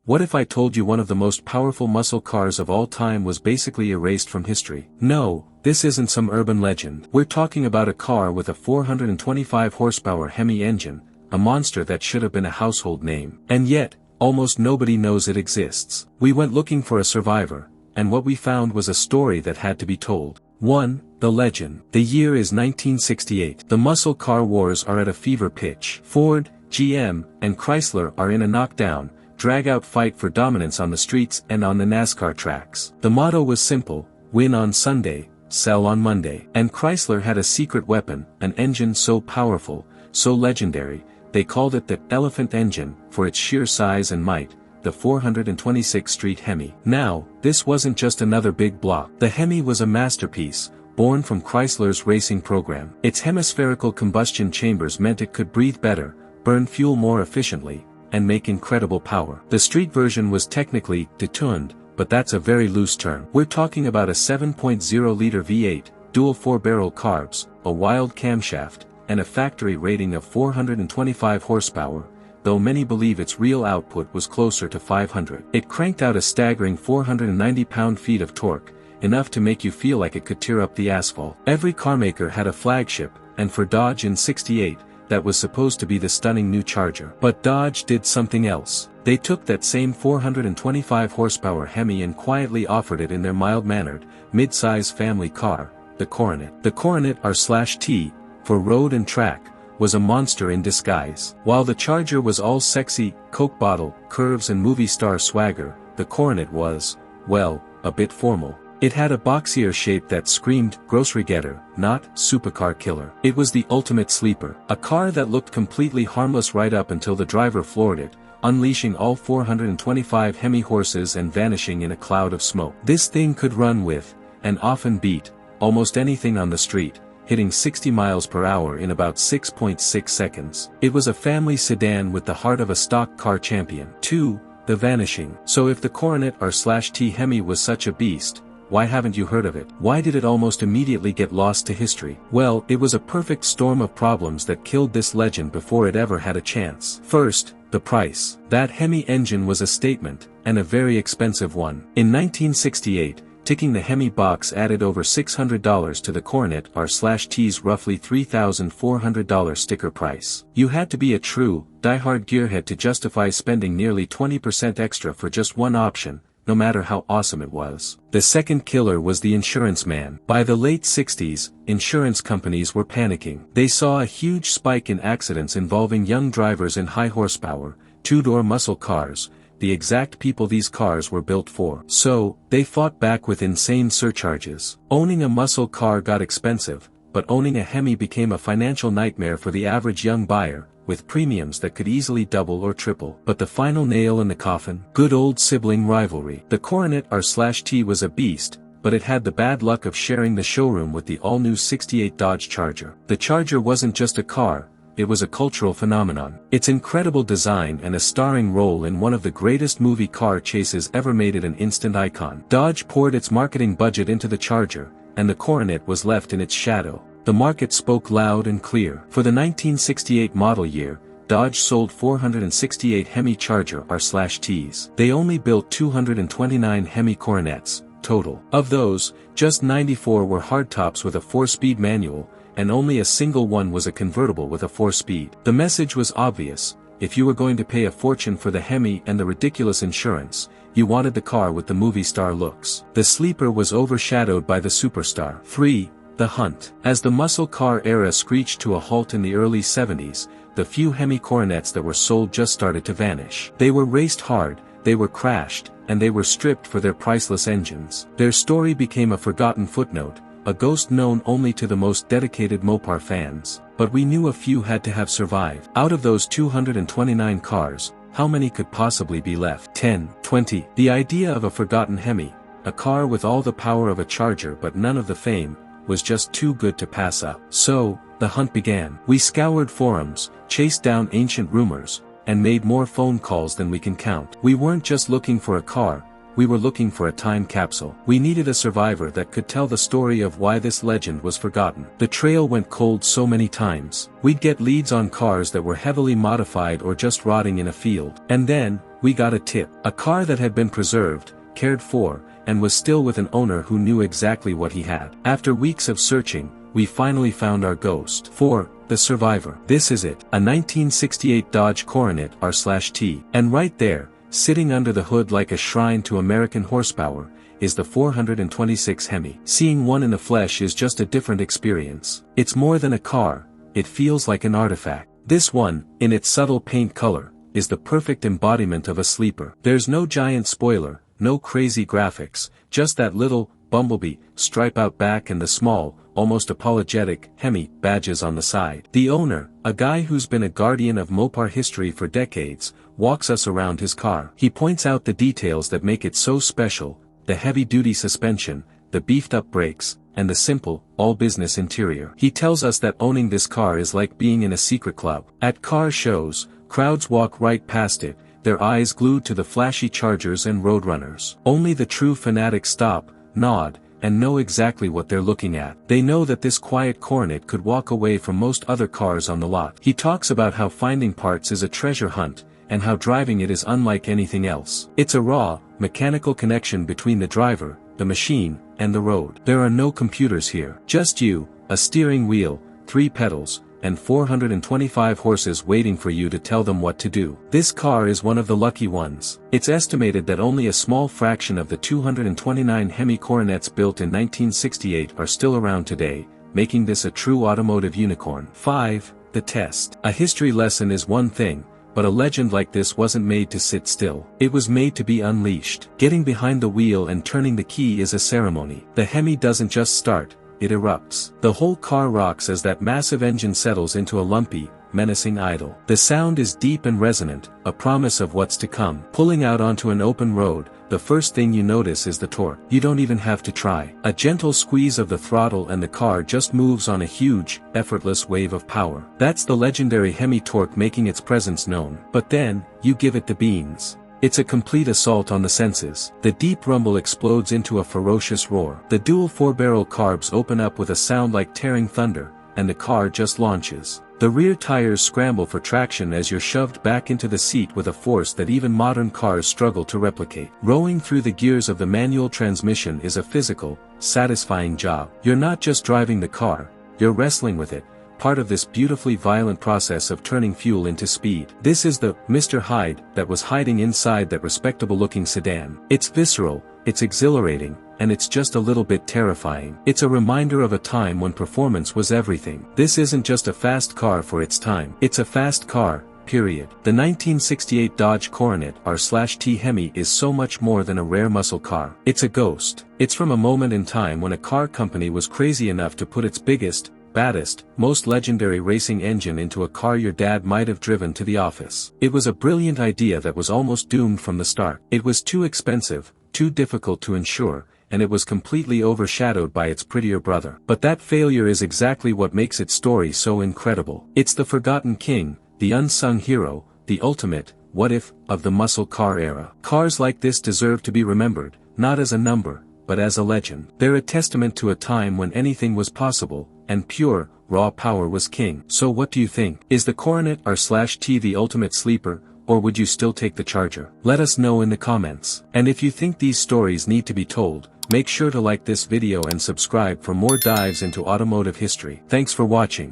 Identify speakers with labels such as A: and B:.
A: What if I told you one of the most powerful muscle cars of all time was basically erased from history? No, this isn't some urban legend. We're talking about a car with a 425 horsepower Hemi engine, a monster that should have been a household name. And yet, almost nobody knows it exists. We went looking for a survivor, and what we found was a story that had to be told. 1. The legend. The year is 1968. The muscle car wars are at a fever pitch. Ford, GM, and Chrysler are in a knockdown, drag-out fight for dominance on the streets and on the NASCAR tracks. The motto was simple: win on Sunday, sell on Monday. And Chrysler had a secret weapon, an engine so powerful, so legendary, they called it the elephant engine, for its sheer size and might, the 426th Street Hemi. Now, this wasn't just another big block. The Hemi was a masterpiece, born from Chrysler's racing program. Its hemispherical combustion chambers meant it could breathe better, burn fuel more efficiently, and make incredible power. The street version was technically detuned, but that's a very loose term. We're talking about a 7.0-liter V8, dual 4-barrel carbs, a wild camshaft, and a factory rating of 425 horsepower, though many believe its real output was closer to 500. It cranked out a staggering 490 pound-feet of torque, enough to make you feel like it could tear up the asphalt. Every carmaker had a flagship, and for Dodge in '68, that was supposed to be the stunning new Charger. But Dodge did something else. They took that same 425 horsepower Hemi and quietly offered it in their mild-mannered, mid-size family car, the Coronet. The Coronet R/T, for road and track, was a monster in disguise. While the Charger was all sexy, Coke bottle, curves and movie star swagger, the Coronet was, well, a bit formal. It had a boxier shape that screamed grocery getter, not supercar killer. It was the ultimate sleeper, a car that looked completely harmless right up until the driver floored it, unleashing all 425 Hemi horses and vanishing in a cloud of smoke. This thing could run with, and often beat, almost anything on the street, hitting 60 miles per hour in about 6.6 seconds. It was a family sedan with the heart of a stock car champion. 2. The vanishing. So if the Coronet R/T Hemi was such a beast, why haven't you heard of it? Why did it almost immediately get lost to history? Well, it was a perfect storm of problems that killed this legend before it ever had a chance. First, the price. That Hemi engine was a statement, and a very expensive one. In 1968, ticking the Hemi box added over $600 to the Coronet R/T's roughly $3,400 sticker price. You had to be a true, die-hard gearhead to justify spending nearly 20% extra for just one option, no matter how awesome it was. The second killer was the insurance man. By the late 60s, insurance companies were panicking. They saw a huge spike in accidents involving young drivers in high-horsepower, two-door muscle cars, the exact people these cars were built for. So, they fought back with insane surcharges. Owning a muscle car got expensive, but owning a Hemi became a financial nightmare for the average young buyer, with premiums that could easily double or triple. But the final nail in the coffin? Good old sibling rivalry. The Coronet R/T was a beast, but it had the bad luck of sharing the showroom with the all-new '68 Dodge Charger. The Charger wasn't just a car, it was a cultural phenomenon. Its incredible design and a starring role in one of the greatest movie car chases ever made it an instant icon. Dodge poured its marketing budget into the Charger, and the Coronet was left in its shadow. The market spoke loud and clear. For the 1968 model year, Dodge sold 468 Hemi Charger R/Ts. They only built 229 Hemi Coronets, total. Of those, just 94 were hardtops with a 4-speed manual, and only a single one was a convertible with a 4-speed. The message was obvious: if you were going to pay a fortune for the Hemi and the ridiculous insurance, you wanted the car with the movie star looks. The sleeper was overshadowed by the superstar. 3. The hunt. As the muscle car era screeched to a halt in the early 70s, the few Hemi Coronets that were sold just started to vanish. They were raced hard, they were crashed, and they were stripped for their priceless engines. Their story became a forgotten footnote, a ghost known only to the most dedicated Mopar fans. But we knew a few had to have survived. Out of those 229 cars, how many could possibly be left? 10, 20. The idea of a forgotten Hemi, a car with all the power of a Charger but none of the fame, was just too good to pass up. So, the hunt began. We scoured forums, chased down ancient rumors, and made more phone calls than we can count. We weren't just looking for a car, we were looking for a time capsule. We needed a survivor that could tell the story of why this legend was forgotten. The trail went cold so many times. We'd get leads on cars that were heavily modified or just rotting in a field. And then, we got a tip. A car that had been preserved, cared for, and was still with an owner who knew exactly what he had. After weeks of searching, we finally found our ghost. 4. The survivor. This is it. A 1968 Dodge Coronet R/T. And right there, sitting under the hood like a shrine to American horsepower, is the 426 Hemi. Seeing one in the flesh is just a different experience. It's more than a car, it feels like an artifact. This one, in its subtle paint color, is the perfect embodiment of a sleeper. There's no giant spoiler, no crazy graphics, just that little, bumblebee, stripe out back and the small, almost apologetic, Hemi, badges on the side. The owner, a guy who's been a guardian of Mopar history for decades, walks us around his car. He points out the details that make it so special, the heavy-duty suspension, the beefed-up brakes, and the simple, all-business interior. He tells us that owning this car is like being in a secret club. At car shows, crowds walk right past it, their eyes glued to the flashy Chargers and Roadrunners. Only the true fanatics stop, nod, and know exactly what they're looking at. They know that this quiet Coronet could walk away from most other cars on the lot. He talks about how finding parts is a treasure hunt, and how driving it is unlike anything else. It's a raw, mechanical connection between the driver, the machine, and the road. There are no computers here. Just you, a steering wheel, 3 pedals, and 425 horses waiting for you to tell them what to do. This car is one of the lucky ones. It's estimated that only a small fraction of the 229 Hemi Coronets built in 1968 are still around today, making this a true automotive unicorn. 5. The test. A history lesson is one thing, but a legend like this wasn't made to sit still. It was made to be unleashed. Getting behind the wheel and turning the key is a ceremony. The Hemi doesn't just start, it erupts. The whole car rocks as that massive engine settles into a lumpy, menacing idle. The sound is deep and resonant, a promise of what's to come. Pulling out onto an open road, the first thing you notice is the torque. You don't even have to try. A gentle squeeze of the throttle and the car just moves on a huge, effortless wave of power. That's the legendary Hemi torque making its presence known. But then, you give it the beans. It's a complete assault on the senses. The deep rumble explodes into a ferocious roar. The dual 4-barrel carbs open up with a sound like tearing thunder, and the car just launches. The rear tires scramble for traction as you're shoved back into the seat with a force that even modern cars struggle to replicate. Rowing through the gears of the manual transmission is a physical, satisfying job. You're not just driving the car, you're wrestling with it, part of this beautifully violent process of turning fuel into speed. This is the Mr. Hyde that was hiding inside that respectable-looking sedan. It's visceral, it's exhilarating, and it's just a little bit terrifying. It's a reminder of a time when performance was everything. This isn't just a fast car for its time. It's a fast car, period. The 1968 Dodge Coronet R/T Hemi is so much more than a rare muscle car. It's a ghost. It's from a moment in time when a car company was crazy enough to put its biggest, baddest, most legendary racing engine into a car your dad might have driven to the office. It was a brilliant idea that was almost doomed from the start. It was too expensive, too difficult to insure, and it was completely overshadowed by its prettier brother. But that failure is exactly what makes its story so incredible. It's the forgotten king, the unsung hero, the ultimate, what if, of the muscle car era. Cars like this deserve to be remembered, not as a number, but as a legend. They're a testament to a time when anything was possible, and pure, raw power was king. So what do you think? Is the Coronet R/T the ultimate sleeper, or would you still take the Charger? Let us know in the comments. And if you think these stories need to be told, make sure to like this video and subscribe for more dives into automotive history. Thanks for watching.